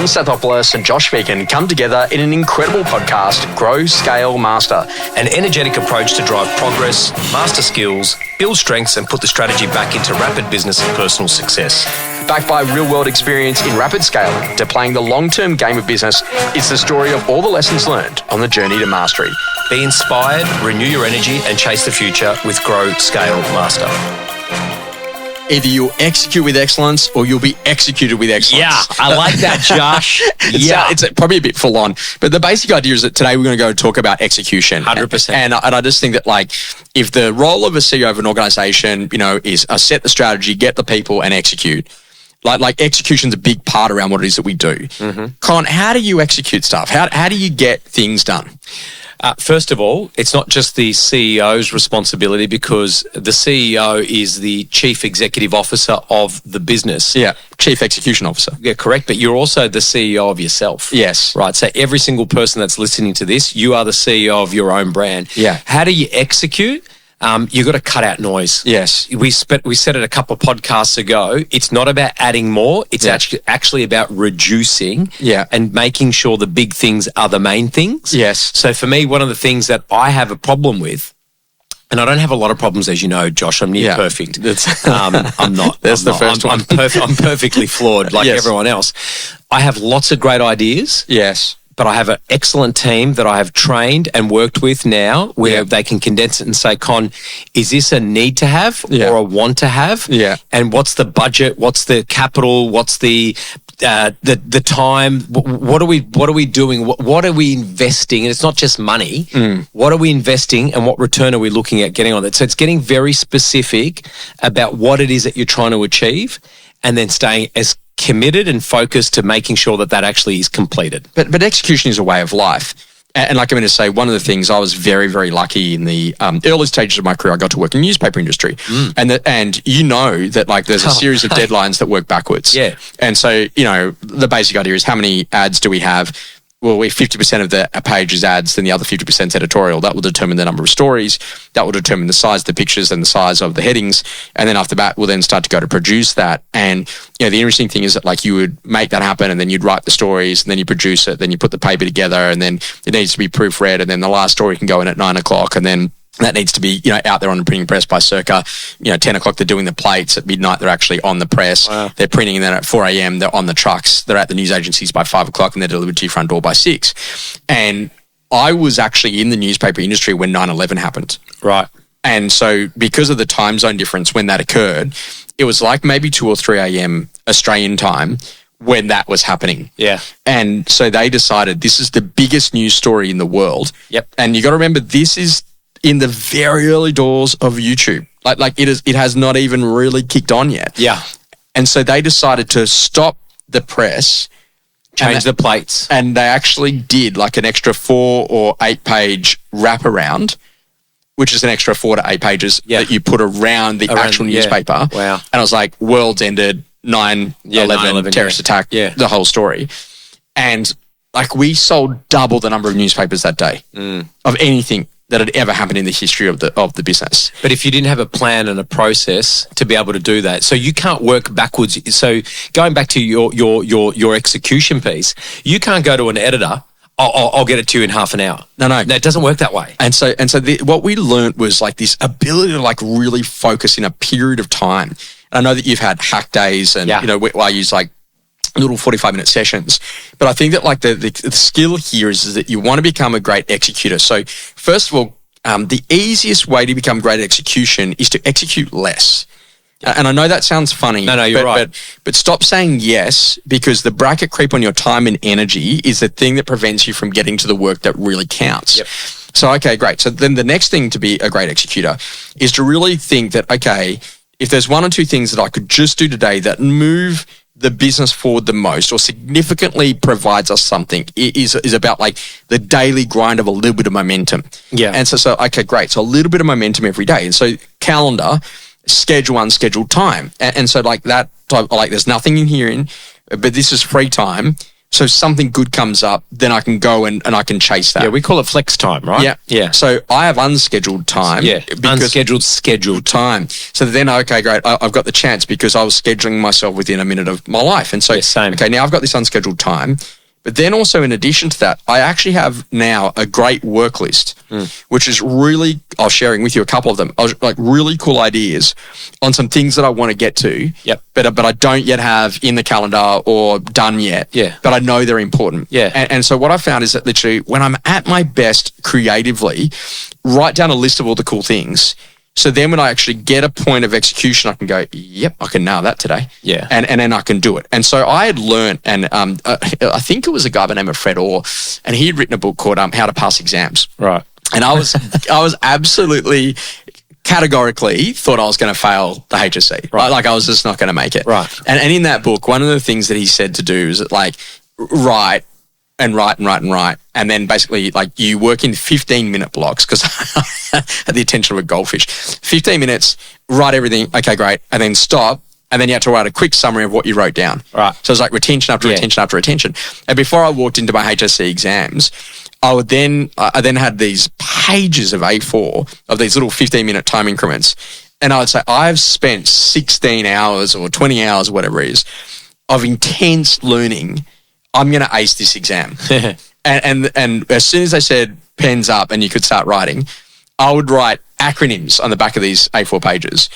Stathopoulos and Josh Phegan come together in an incredible podcast, Grow, Scale, Master. An energetic approach to drive progress, master skills, build strengths and put the strategy back into rapid business and personal success. Backed by real-world experience in rapid scaling to playing the long-term game of business, it's the story of all the lessons learned on the journey to mastery. Be inspired, renew your energy and chase the future with Grow, Scale, Master. Either you'll execute with excellence or you'll be executed with excellence. Yeah, I like that, Josh. It's probably a bit full on. But the basic idea is that today we're going to go talk about execution. 100%. And I just think that, like, if the role of a CEO of an organization, is set the strategy, get the people and execute. Like execution's a big part around what it is that we do. Mm-hmm. Con, how do you execute stuff? How do you get things done? First of all, it's not just the CEO's responsibility because the CEO is the chief executive officer of the business. Yeah, chief execution officer. Yeah, correct. But you're also the CEO of yourself. Yes. Right. So every single person that's listening to this, you are the CEO of your own brand. Yeah. How do you execute? You've got to cut out noise. Yes. We said it a couple of podcasts ago. It's not about adding more. It's actually about reducing and making sure the big things are the main things. Yes. So for me, one of the things that I have a problem with, and I don't have a lot of problems, as you know, Josh. I'm near perfect. I'm not. That's the first one. I'm perfectly flawed like everyone else. I have lots of great ideas. Yes. But I have an excellent team that I have trained and worked with now where they can condense it and say, Con, is this a need to have or a want to have? Yeah. And what's the budget? What's the capital? What's the time? What are we doing? What are we investing? And it's not just money. What are we investing and what return are we looking at getting on that? So it's getting very specific about what it is that you're trying to achieve and then staying as committed and focused to making sure that actually is completed. But execution is a way of life. And like I'm going to say, one of the things I was very, very lucky in the early stages of my career, I got to work in the newspaper industry. And that like there's a series of deadlines that work backwards. Yeah. And so, the basic idea is how many ads do we have? Well, if 50% of the page is ads, then the other 50% is editorial. That will determine the number of stories. That will determine the size of the pictures and the size of the headings. And then after that, we'll then start to go to produce that. And, the interesting thing is that, like, you would make that happen and then you'd write the stories and then you produce it, then you put the paper together and then it needs to be proofread and then the last story can go in at 9 o'clock and then that needs to be, out there on the printing press by circa, 10 o'clock. They're doing the plates. At midnight, they're actually on the press. Wow. They're printing, and then at 4 a.m., they're on the trucks. They're at the news agencies by 5 o'clock, and they're delivered to your front door by 6. And I was actually in the newspaper industry when 9/11 happened. Right. And so because of the time zone difference when that occurred, it was like maybe 2 or 3 a.m. Australian time when that was happening. Yeah. And so they decided this is the biggest news story in the world. Yep. And you got to remember, this is in the very early doors of YouTube. Like it has not even really kicked on yet. Yeah. And so they decided to stop the press, change the plates. And they actually did like an extra 4 or 8 page wraparound, which is an extra 4 to 8 pages that you put around the actual newspaper. Wow. And I was like, world's ended, 9/11 terrorist attack, the whole story. And like we sold double the number of newspapers that day of anything that had ever happened in the history of the business. But if you didn't have a plan and a process to be able to do that, so you can't work backwards. So going back to your execution piece, you can't go to an editor, I'll get it to you in half an hour. No, it doesn't work that way. And so what we learned was like this ability to like really focus in a period of time. And I know that you've had hack days and, I use like little 45-minute sessions. But I think that like the skill here is that you want to become a great executor. So first of all, the easiest way to become great at execution is to execute less. And I know that sounds funny. No, you're right. But stop saying yes, because the bracket creep on your time and energy is the thing that prevents you from getting to the work that really counts. Yep. So, okay, great. So then the next thing to be a great executor is to really think that, okay, if there's 1 or 2 things that I could just do today that move the business forward the most or significantly provides us something, is about like the daily grind of a little bit of momentum. Yeah. And so okay, great. So a little bit of momentum every day. And so calendar, schedule unscheduled time. And so like that, like there's nothing in here, but this is free time So if something good comes up, then I can go and I can chase that. Yeah, we call it flex time, right? Yeah. Yeah. So I have unscheduled time. Yeah. Unscheduled, scheduled time. So then, okay, great. I've got the chance because I was scheduling myself within a minute of my life. And so, Yeah, same. okay, now I've got this unscheduled time. But then also in addition to that, I actually have now a great work list, which is really, I was sharing with you a couple of them, like really cool ideas on some things that I want to get to, Yep. but I don't yet have in the calendar or done yet, Yeah. but I know they're important. Yeah. And so what I found is that literally when I'm at my best creatively, write down a list of all the cool things. So then when I actually get a point of execution, I can go, yep, I can nail that today. Yeah. And then I can do it. And so I had learned, and I think it was a guy by the name of Fred Orr, and he had written a book called How to Pass Exams. Right. And I was absolutely categorically thought I was going to fail the HSC. Right. Like I was just not going to make it. Right. And in that book, one of the things that he said to do is like write. And write. And then basically like you work in 15-minute blocks because I had the attention of a goldfish. 15 minutes, write everything. Okay, great. And then stop. And then you have to write a quick summary of what you wrote down. Right. So it's like retention after retention after retention. And before I walked into my HSC exams, I then had these pages of A4 of these little 15-minute time increments. And I would say I've spent 16 hours or 20 hours, whatever it is, of intense learning. I'm going to ace this exam. and as soon as they said pens up and you could start writing, I would write acronyms on the back of these A4 pages.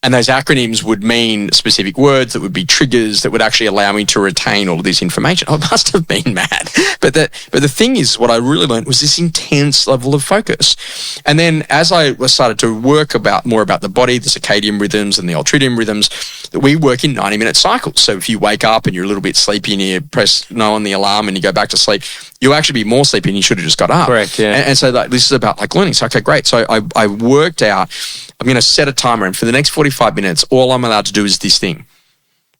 And those acronyms would mean specific words that would be triggers that would actually allow me to retain all of this information. I must have been mad. But the thing is, what I really learned was this intense level of focus. And then as I started to work more about the body, the circadian rhythms and the ultradian rhythms, that we work in 90-minute cycles. So if you wake up and you're a little bit sleepy and you press no on the alarm and you go back to sleep, you'll actually be more sleepy and you should have just got up. Correct, yeah. And so like, this is about like learning. So, okay, great. So I worked out, I'm going to set a timer, and for the next 45 minutes, all I'm allowed to do is this thing.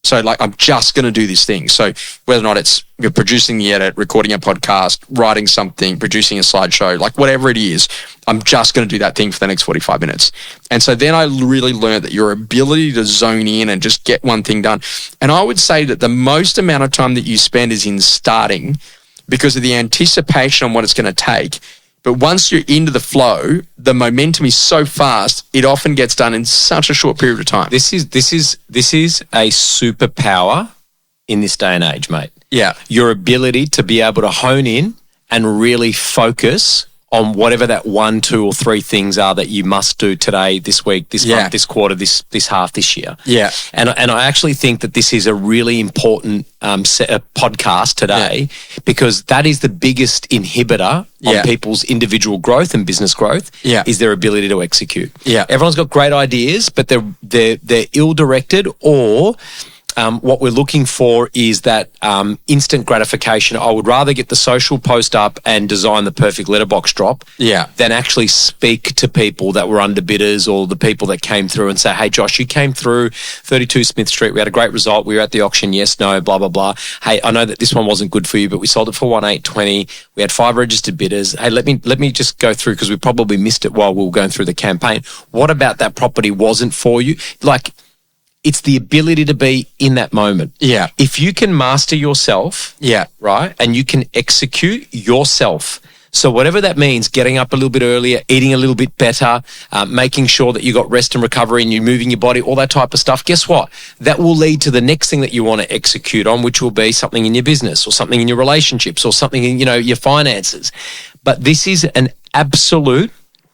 So like, I'm just going to do this thing. So whether or not it's you're producing the edit, recording a podcast, writing something, producing a slideshow, like whatever it is, I'm just going to do that thing for the next 45 minutes. And so then I really learned that your ability to zone in and just get one thing done. And I would say that the most amount of time that you spend is in starting because of the anticipation on what it's going to take. But once you're into the flow, the momentum is so fast, it often gets done in such a short period of time. This is a superpower in this day and age, mate. Yeah. Your ability to be able to hone in and really focus on whatever that 1, 2, or 3 things are that you must do today, this week, this month, this quarter, this half, this year. Yeah. And I actually think that this is a really important podcast today because that is the biggest inhibitor on people's individual growth and business growth is their ability to execute. Yeah. Everyone's got great ideas, but they're ill-directed or what we're looking for is that instant gratification. I would rather get the social post up and design the perfect letterbox drop than actually speak to people that were underbidders or the people that came through and say, hey, Josh, you came through 32 Smith Street. We had a great result. We were at the auction. Yes, no, blah, blah, blah. Hey, I know that this one wasn't good for you, but we sold it for 1,820. We had 5 registered bidders. Hey, let me just go through because we probably missed it while we were going through the campaign. What about that property wasn't for you? Like, it's the ability to be in that moment. Yeah. If you can master yourself, right, and you can execute yourself. So whatever that means, getting up a little bit earlier, eating a little bit better, making sure that you got rest and recovery and you're moving your body, all that type of stuff, guess what? That will lead to the next thing that you want to execute on, which will be something in your business or something in your relationships or something in, your finances. But this is an absolute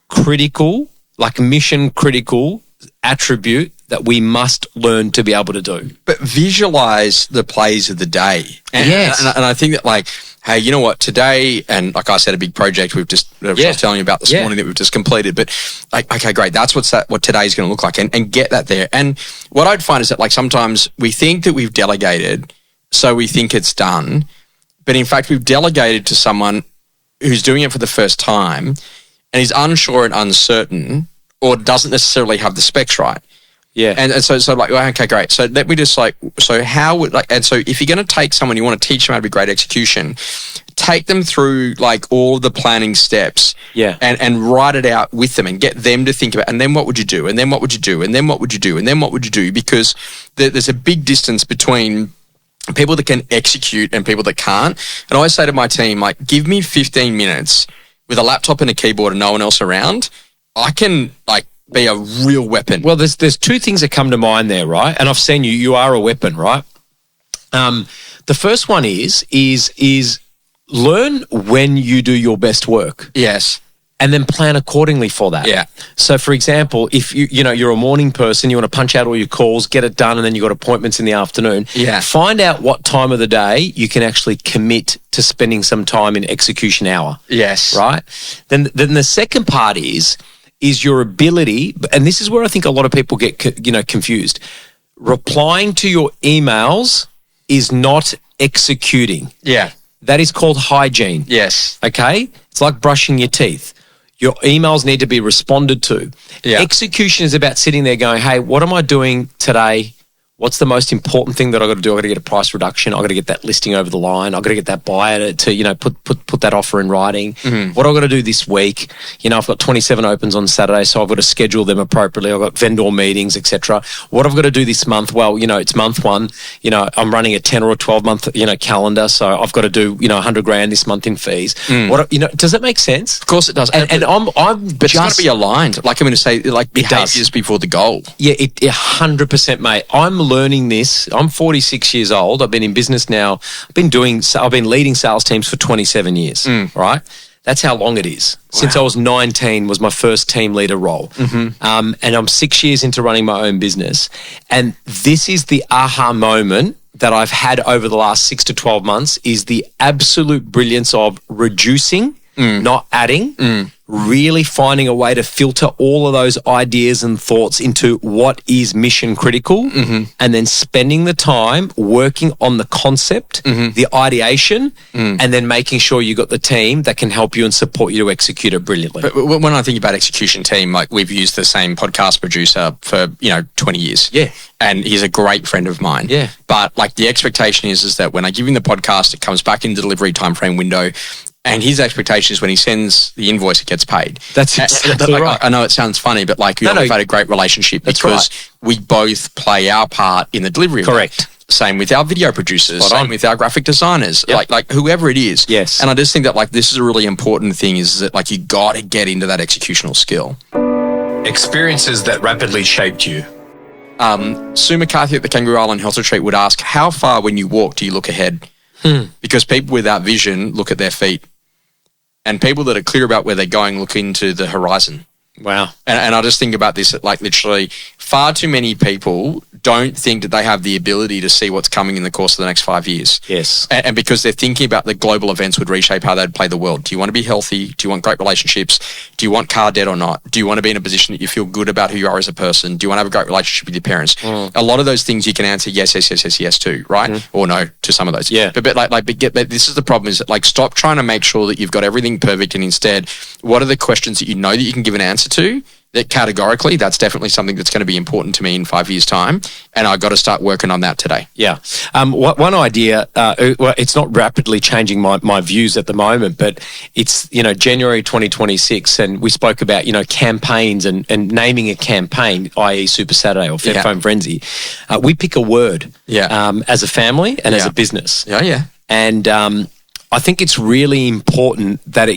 critical, like mission critical attribute that we must learn to be able to do. But visualize the plays of the day. And I think that like, hey, you know what, today, and like I said, a big project I was telling you about this morning that we've just completed, but like, okay, great, that's what today's going to look like and get that there. And what I'd find is that like sometimes we think that we've delegated, so we think it's done, but in fact we've delegated to someone who's doing it for the first time and is unsure and uncertain or doesn't necessarily have the specs right. Yeah. And so like, okay, great. So let me just so how would and so if you're going to take someone, you want to teach them how to be great execution, take them through like all the planning steps and write it out with them and get them to think about, and then what would you do? And then what would you do? And then what would you do? And then what would you do? Because there's a big distance between people that can execute and people that can't. And I always say to my team, like, give me 15 minutes with a laptop and a keyboard and no one else around. I can, like, be a real weapon. Well, there's two things that come to mind there, right? And I've seen you are a weapon, right? The first one is learn when you do your best work. Yes. And then plan accordingly for that. Yeah. So, for example, if you're a morning person, you want to punch out all your calls, get it done, and then you've got appointments in the afternoon. Yeah. Find out what time of the day you can actually commit to spending some time in execution hour. Yes. Right? Then the second part is your ability, and this is where I think a lot of people get confused. Replying to your emails is not executing. Yeah. That is called hygiene. Yes. Okay? It's like brushing your teeth. Your emails need to be responded to. Yeah. Execution is about sitting there going, hey, what am I doing today? What's the most important thing that I've got to do? I've got to get a price reduction. I've got to get that listing over the line. I've got to get that buyer to put that offer in writing. Mm-hmm. What I've got to do this week? I've got 27 opens on Saturday, so I've got to schedule them appropriately. I've got vendor meetings, etc. What I've got to do this month? Well, it's month one. I'm running a 10 or a 12 month, calendar, so I've got to do, $100,000 this month in fees. Does that make sense? Of course it does. And I'm but it's got to be aligned. Like I'm going to say, like behaviors before the goal. Yeah, 100%, mate. I'm learning this. I'm 46 years old. I've been in business now. I've been leading sales teams for 27 years, right? That's how long it is. Wow. Since I was 19 was my first team leader role. Mm-hmm. And I'm 6 years into running my own business. And this is the aha moment that I've had over the last 6 to 12 months is the absolute brilliance of reducing, not adding, really finding a way to filter all of those ideas and thoughts into what is mission critical, and then spending the time working on the concept, the ideation, and then making sure you got the team that can help you and support you to execute it brilliantly. But when I think about execution team, like we've used the same podcast producer for 20 years. Yeah. And he's a great friend of mine. Yeah. But like the expectation is that when I give him the podcast, it comes back in the delivery timeframe window. And his expectation is when he sends the invoice, it gets paid. That's exactly right. I know it sounds funny, but like we've had a great relationship because we both play our part in the delivery. Correct. Same with our video producers, same with our graphic designers, like whoever it is. Yes. And I just think that like this is a really important thing is that like you got to get into that executional skill. Experiences that rapidly shaped you. Sue McCarthy at the Kangaroo Island Health Retreat would ask, how far when you walk do you look ahead? Because people without vision look at their feet. And people that are clear about where they're going look into the horizon. Wow. And I just think about this, like literally far too many people don't think that they have the ability to see what's coming in the course of the next 5 years. Yes. And because they're thinking about the global events would reshape how they'd play the world. Do you want to be healthy? Do you want great relationships? Do you want car debt or not? Do you want to be in a position that you feel good about who you are as a person? Do you want to have a great relationship with your parents? A lot of those things you can answer yes to, right? Or no to some of those. Yeah. But this is the problem is that like stop trying to make sure that you've got everything perfect and instead what are the questions that you know that you can give an answer to that categorically that's definitely something that's going to be important to me in 5 years' time and I've got to start working on that today. Yeah. One idea, it's not rapidly changing my views at the moment, but it's, January 2026 and we spoke about, campaigns and naming a campaign, i.e. Super Saturday or Fed Phone Frenzy. We pick a word as a family and as a business. Yeah. And I think it's really important that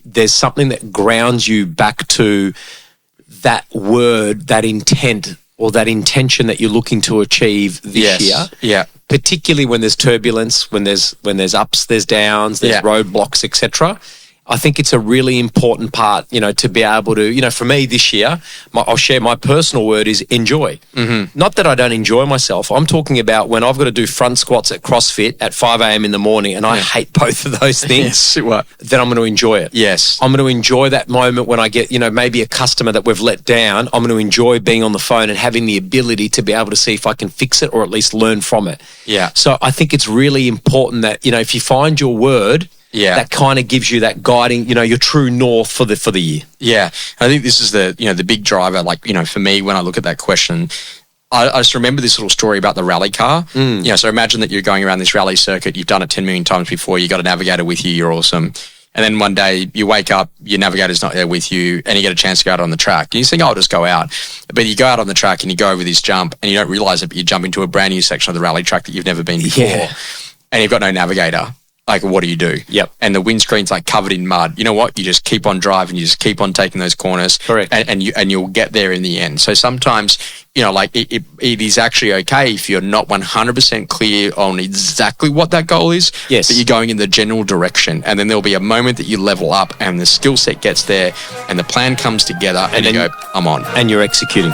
there's something that grounds you back to that word, that intent or that intention that you're looking to achieve this year. Yeah. Particularly when there's turbulence, when there's ups, there's downs, there's roadblocks, etc. I think it's a really important part, to be able to, for me this year, I'll share my personal word is enjoy. Not that I don't enjoy myself. I'm talking about when I've got to do front squats at CrossFit at 5 a.m. in the morning and I hate both of those things, then I'm going to enjoy it. Yes. I'm going to enjoy that moment when I get, maybe a customer that we've let down. I'm going to enjoy being on the phone and having the ability to be able to see if I can fix it or at least learn from it. Yeah. So I think it's really important that, if you find your word, that kind of gives you that guiding, your true north for the year. Yeah. I think this is the big driver. Like, for me, when I look at that question, I just remember this little story about the rally car. So imagine that you're going around this rally circuit. You've done it 10 million times before. You got a navigator with you. You're awesome. And then one day you wake up, your navigator's not there with you, and you get a chance to go out on the track. And you think, I'll just go out. But you go out on the track and you go over this jump and you don't realise it, but you jump into a brand new section of the rally track that you've never been before. Yeah. And you've got no navigator. Like, what do you do? Yep. And the windscreen's like covered in mud. You know what? You just keep on driving. You just keep on taking those corners. Correct. And you'll get there in the end. So sometimes, like it is actually okay if you're not 100% clear on exactly what that goal is. Yes. But you're going in the general direction. And then there'll be a moment that you level up and the skill set gets there and the plan comes together and you go, I'm on. And you're executing.